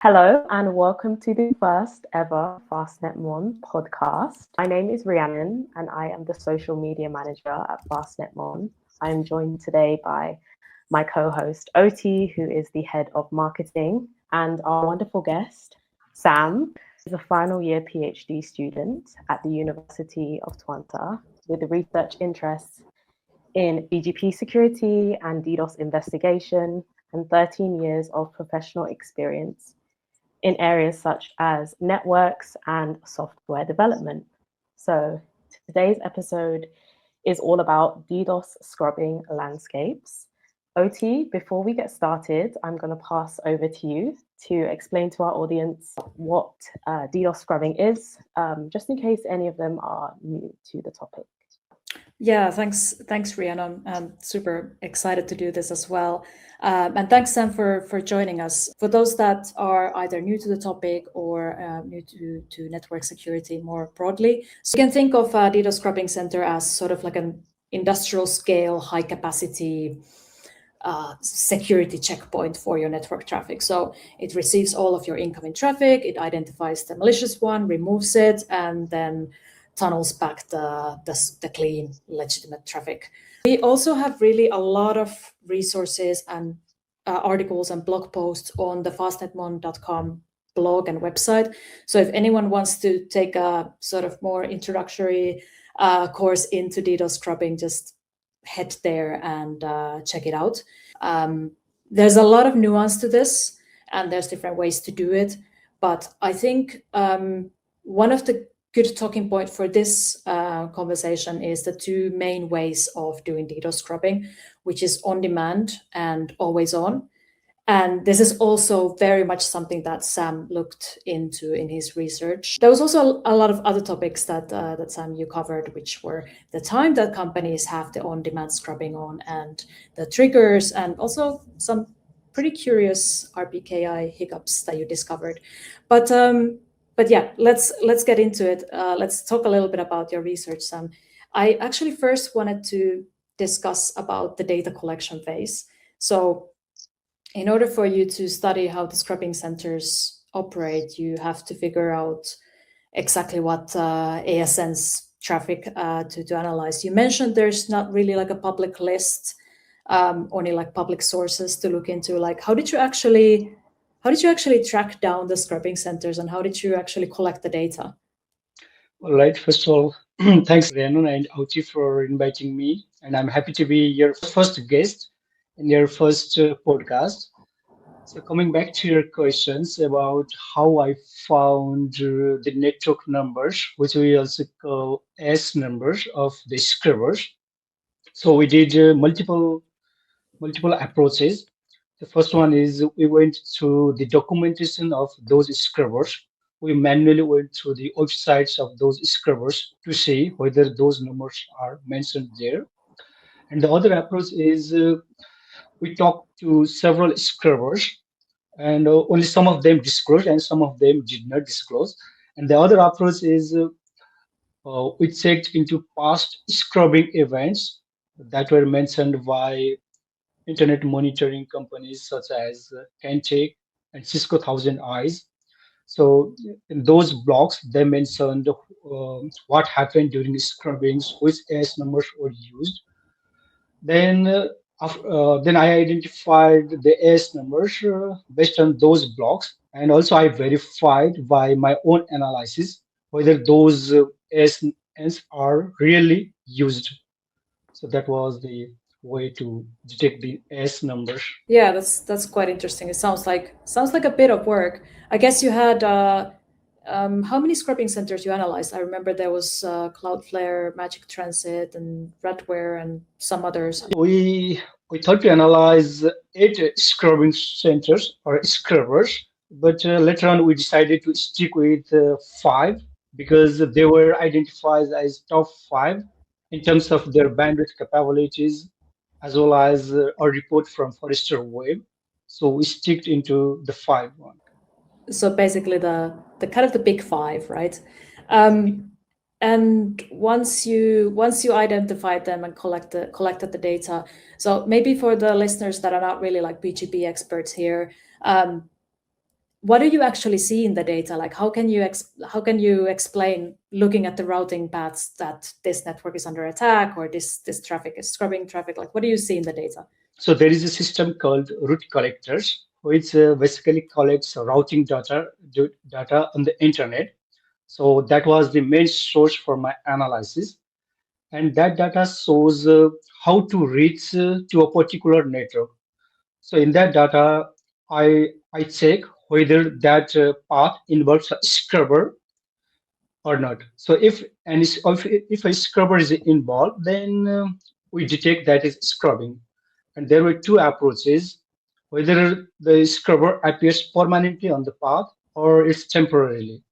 Hello and welcome to the first ever FastNetMon podcast. My name is Rhiannon and I am the social media manager at FastNetMon. I am joined today by my co-host Outi, who is the head of marketing, and our wonderful guest, Sam, who is a final year PhD student at the University of Twente with research interests in BGP security and DDoS investigation and 13 years of professional experience in areas such as networks and software development. So today's episode is all about DDoS scrubbing landscapes. Outi, before we get started, I'm going to pass over to you to explain to our audience what DDoS scrubbing is, just in case any of them are new to the topic. Yeah, thanks, Rhiannon. I'm super excited to do this as well. And thanks, Sam, for joining us. For those that are either new to the topic or new to network security more broadly, so you can think of a DDoS scrubbing center as sort of like an industrial scale, high capacity security checkpoint for your network traffic. So it receives all of your incoming traffic, it identifies the malicious one, removes it, and then tunnels back the clean, legitimate traffic. We also have really a lot of resources and articles and blog posts on the fastnetmon.com blog and website. So if anyone wants to take a sort of more introductory course into DDoS scrubbing, just head there and check it out. There's a lot of nuance to this, and there's different ways to do it. But I think one of the good talking point for this conversation is the two main ways of doing DDoS scrubbing, which is on-demand and always-on. And this is also very much something that Sam looked into in his research. There was also a lot of other topics that Sam, you covered, which were the time that companies have the on-demand scrubbing on and the triggers, and also some pretty curious RPKI hiccups that you discovered. But yeah, let's get into it. Let's talk a little bit about your research, Sam. I actually first wanted to discuss about the data collection phase. So in order for you to study how the scrubbing centers operate, you have to figure out exactly what ASNs traffic to analyze. You mentioned there's not really like a public list, only like public sources to look into. Like, how did you actually track down the scrubbing centers, and how did you actually collect the data? All right, first of all, thanks Rhiannon and Outi for inviting me, and I'm happy to be your first guest in your first podcast. So coming back to your questions about how I found the network numbers, which we also call S numbers of the scrubbers. So we did multiple approaches. The first one is we went through the documentation of those scrubbers. We manually went through the websites of those scrubbers to see whether those numbers are mentioned there. And the other approach is we talked to several scrubbers, and only some of them disclosed and some of them did not disclose. And the other approach is we checked into past scrubbing events that were mentioned by internet monitoring companies such as Twente and Cisco Thousand Eyes. So in those blogs, they mentioned what happened during scrubbings, which AS numbers were used. Then, then I identified the AS numbers based on those blogs, and also I verified by my own analysis whether those ASNs are really used. So that was the way to detect the S numbers. Yeah, that's quite interesting. It sounds like a bit of work. I guess you had how many scrubbing centers you analyzed? I remember there was Cloudflare, Magic Transit, and Redware, and some others. We thought to analyze 8 scrubbing centers or scrubbers, but later on we decided to stick with 5 because they were identified as top 5 in terms of their bandwidth capabilities, as well as a report from Forrester Web. So we sticked into the 5 one. So basically the kind of the big 5, right? And once you identified them and collected the data, so maybe for the listeners that are not really like BGP experts here, what do you actually see in the data? Like, how can you explain, looking at the routing paths, that this network is under attack or this traffic is scrubbing traffic? Like, what do you see in the data? So there is a system called root collectors, which basically collects routing data on the internet. So that was the main source for my analysis. And that data shows how to reach to a particular network. So in that data, I check whether that path involves a scrubber or not. So if a scrubber is involved, then we detect that is scrubbing. And there were two approaches: whether the scrubber appears permanently on the path or it's temporarily.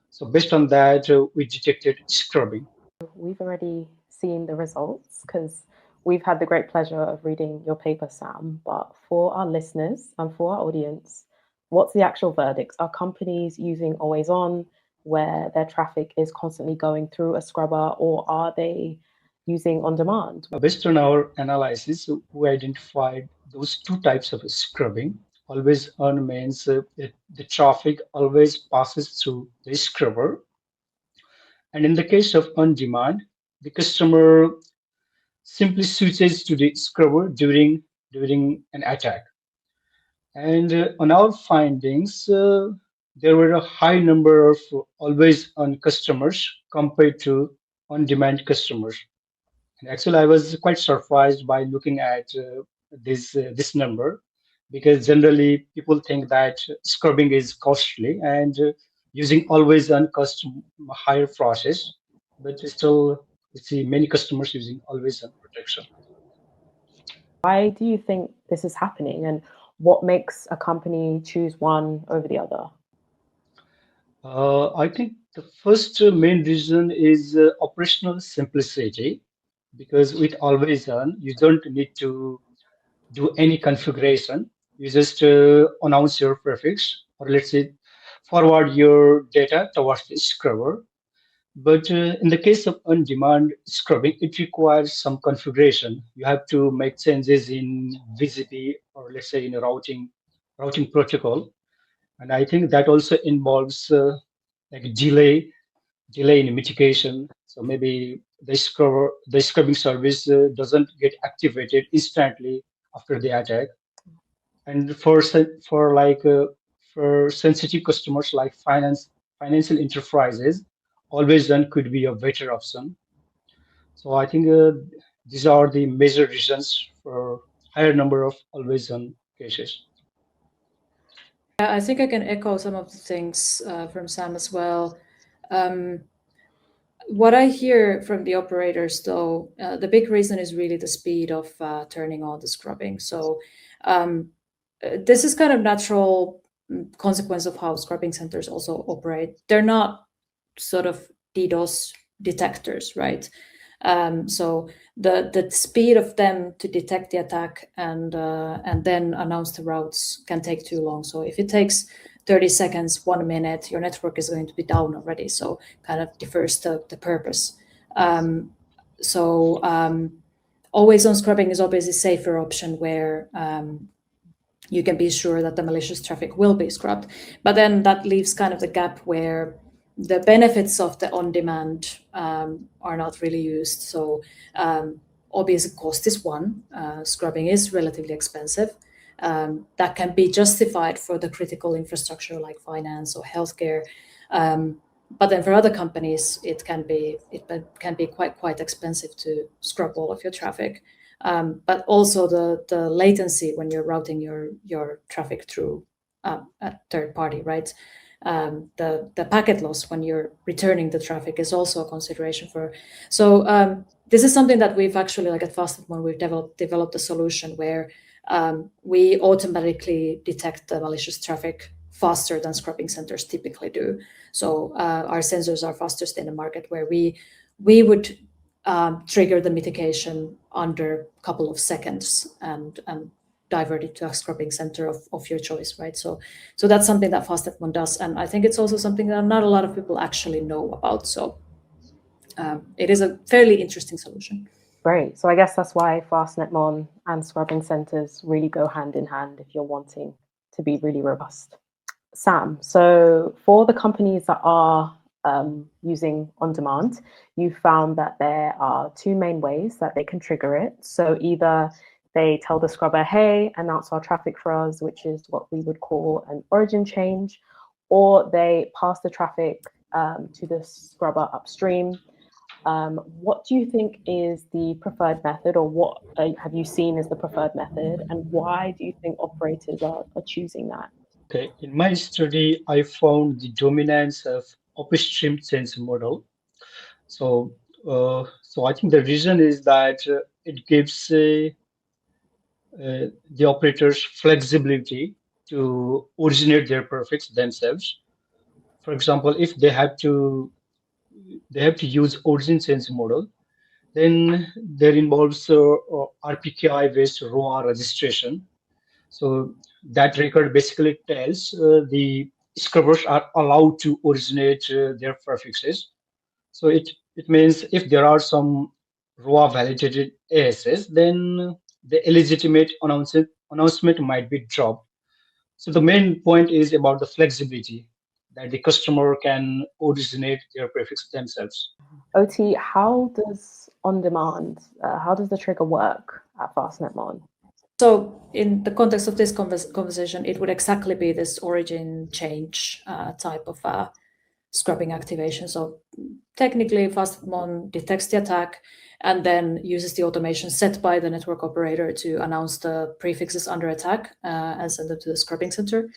So based on that, we detected scrubbing. We've already seen the results because we've had the great pleasure of reading your paper, Sam. But for our listeners and for our audience, what's the actual verdict? Are companies using always on, where their traffic is constantly going through a scrubber, or are they using on demand? Based on our analysis, we identified those two types of scrubbing. Always on means the traffic always passes through the scrubber. And in the case of on demand, the customer simply switches to the scrubber during an attack. And on our findings, there were a high number of always on customers compared to on demand customers. And actually, I was quite surprised by looking at this number, because generally people think that scrubbing is costly and using always on cost higher process, but still we see many customers using always on protection. Why do you think this is happening, and what makes a company choose one over the other? I think the first main reason is operational simplicity, because with always on, you don't need to do any configuration. You just announce your prefix, or let's say forward your data towards the scrubber. But in the case of on-demand scrubbing, it requires some configuration. You have to make changes in VCP, or let's say in a routing protocol. And I think that also involves like delay in mitigation. So maybe the scrubbing service doesn't get activated instantly after the attack. And for sensitive customers like financial enterprises, always done could be a better option. So I think these are the major reasons for higher number of always done cases. Yeah, I think I can echo some of the things from Sam as well. What I hear from the operators, though, the big reason is really the speed of turning on the scrubbing. So this is kind of natural consequence of how scrubbing centers also operate. They're not sort of DDoS detectors, right? So the speed of them to detect the attack and then announce the routes can take too long. So if it takes 30 seconds, 1 minute, your network is going to be down already. So kind of defers the purpose. Always on scrubbing is obviously a safer option where you can be sure that the malicious traffic will be scrubbed. But then that leaves kind of the gap where the benefits of the on-demand are not really used. So obviously cost is one. Scrubbing is relatively expensive. That can be justified for the critical infrastructure like finance or healthcare. But then for other companies, it can be quite expensive to scrub all of your traffic. But also the latency when you're routing your traffic through a third party, right? The packet loss when you're returning the traffic is also a consideration for. So this is something that we've actually, like at FastNetMon, we've developed a solution where we automatically detect the malicious traffic faster than scrubbing centers typically do. So our sensors are fastest in the market, where we would trigger the mitigation under a couple of seconds and divert it to a scrubbing center of your choice, right? So that's something that FastNetMon does, and I think it's also something that not a lot of people actually know about. So it is a fairly interesting solution. Great. So I guess that's why FastNetMon and scrubbing centers really go hand in hand if you're wanting to be really robust. Sam, so for the companies that are using on-demand, you found that there are two main ways that they can trigger it. So either they tell the scrubber, hey, announce our traffic for us, which is what we would call an origin change, or they pass the traffic to the scrubber upstream. What do you think is the preferred method, or what have you seen as the preferred method, and why do you think operators are choosing that? Okay, in my study, I found the dominance of upstream change model. So I think the reason is that it gives the operators flexibility to originate their prefix themselves. For example, if they have to use origin change model, then there involves RPKI based ROA registration. So that record basically tells the scrubbers are allowed to originate their prefixes. So it means if there are some ROA validated ASs, then the illegitimate announcement might be dropped. So the main point is about the flexibility that the customer can originate their prefix themselves. Outi, how does on-demand, how does the trigger work at FastNetMon? So in the context of this conversation, it would exactly be this origin change type of scrubbing activation. So technically, FastNetMon detects the attack and then uses the automation set by the network operator to announce the prefixes under attack and send them to the scrubbing center.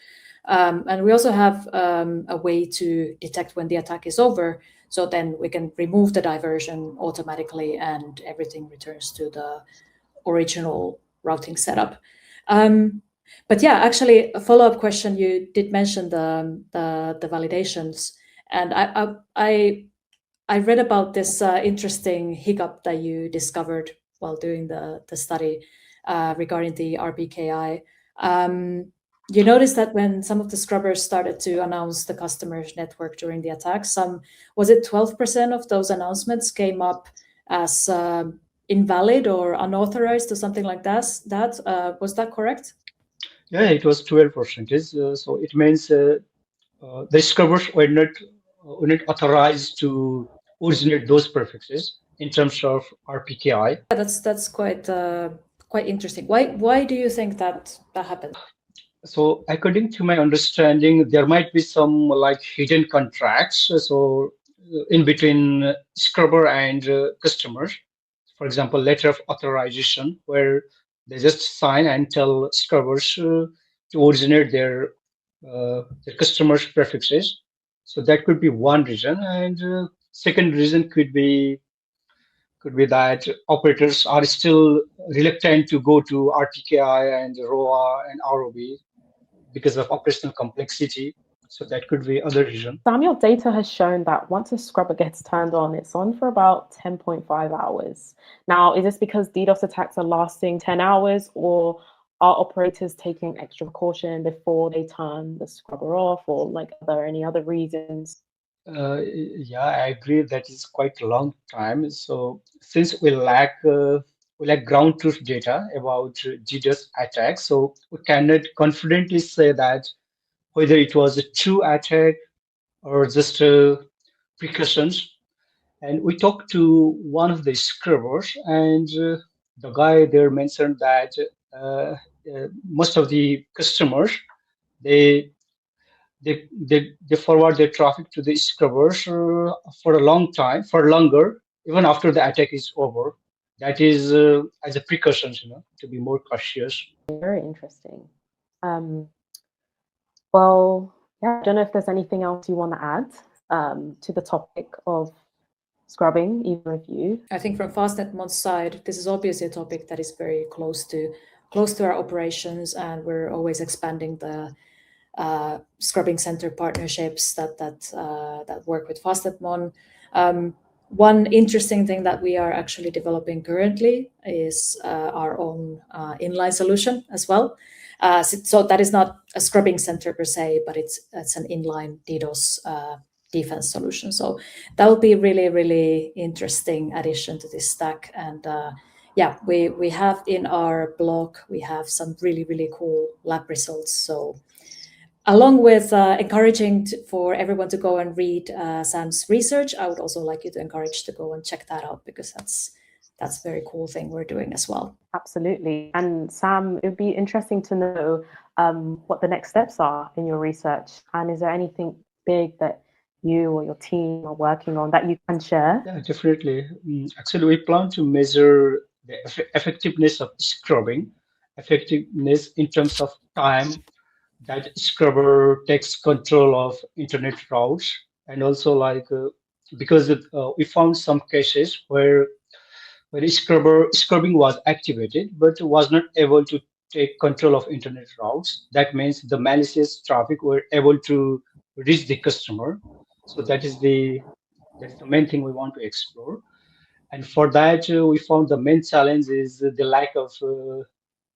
And we also have a way to detect when the attack is over. So then we can remove the diversion automatically and everything returns to the original routing setup. But yeah, actually, a follow-up question. You did mention the validations, and I read about this interesting hiccup that you discovered while doing the study regarding the RPKI. You noticed that when some of the scrubbers started to announce the customer's network during the attack, was it 12% of those announcements came up as invalid or unauthorized or something like that? Was that correct? Yeah, it was 12%. So it means the scrubbers were not authorized to originate those prefixes in terms of RPKI. Yeah, that's quite interesting. Why do you think that happened? So according to my understanding, there might be some like hidden contracts. So in between scrubber and customers, for example, letter of authorization, where they just sign and tell scrubbers to originate their customers' prefixes. So that could be one reason, and second reason could be that operators are still reluctant to go to RPKI and ROA and ROB because of operational complexity. So that could be other reason. Sam, your data has shown that once a scrubber gets turned on, it's on for about 10.5 hours. Now, is this because DDoS attacks are lasting 10 hours, or are operators taking extra caution before they turn the scrubber off, or like are there any other reasons? Yeah, I agree that is quite a long time. So since we lack ground truth data about DDoS attacks, so we cannot confidently say that whether it was a true attack or just precautions. And we talked to one of the scrubbers, and the guy there mentioned that most of the customers they they forward their traffic to the scrubbers for a long time, for longer, even after the attack is over. That is as a precaution, to be more cautious. Very interesting. Um, well, yeah, I don't know if there's anything else you want to add to the topic of scrubbing, either of you. I think from FastNetMon's side, this is obviously a topic that is very close to our operations, and we're always expanding the scrubbing center partnerships that work with FastNetMon. One interesting thing that we are actually developing currently is our own inline solution as well. So that is not a scrubbing center per se, but it's an inline DDoS defense solution. So that will be really, really interesting addition to this stack. And yeah, we have in our blog, we have some really, really cool lab results. So Along with encouraging for everyone to go and read Sam's research, I would also like you to encourage to go and check that out, because that's a very cool thing we're doing as well. Absolutely. And Sam, it would be interesting to know what the next steps are in your research. And is there anything big that you or your team are working on that you can share? Yeah, definitely. Actually, we plan to measure the effectiveness of scrubbing, effectiveness in terms of time that scrubber takes control of internet routes, and also because we found some cases where scrubbing was activated but was not able to take control of internet routes. That means the malicious traffic were able to reach the customer. So that's the main thing we want to explore. And for that, we found the main challenge is the lack of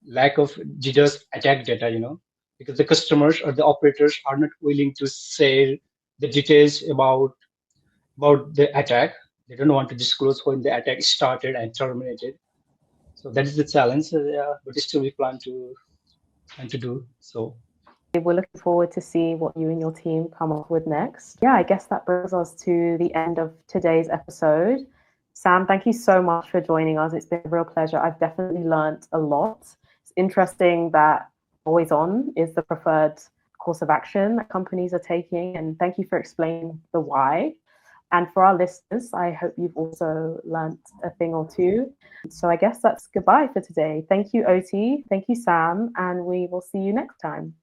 DDoS attack data. Because the customers or the operators are not willing to share the details about the attack. They don't want to disclose when the attack started and terminated. So that is the challenge. Yeah, but still we plan to do so. We're looking forward to see what you and your team come up with next. Yeah, I guess that brings us to the end of today's episode. Sam, thank you so much for joining us. It's been a real pleasure. I've definitely learned a lot. It's interesting that Always On is the preferred course of action that companies are taking. And thank you for explaining the why. And for our listeners, I hope you've also learned a thing or two. So I guess that's goodbye for today. Thank you, Outi. Thank you, Sam. And we will see you next time.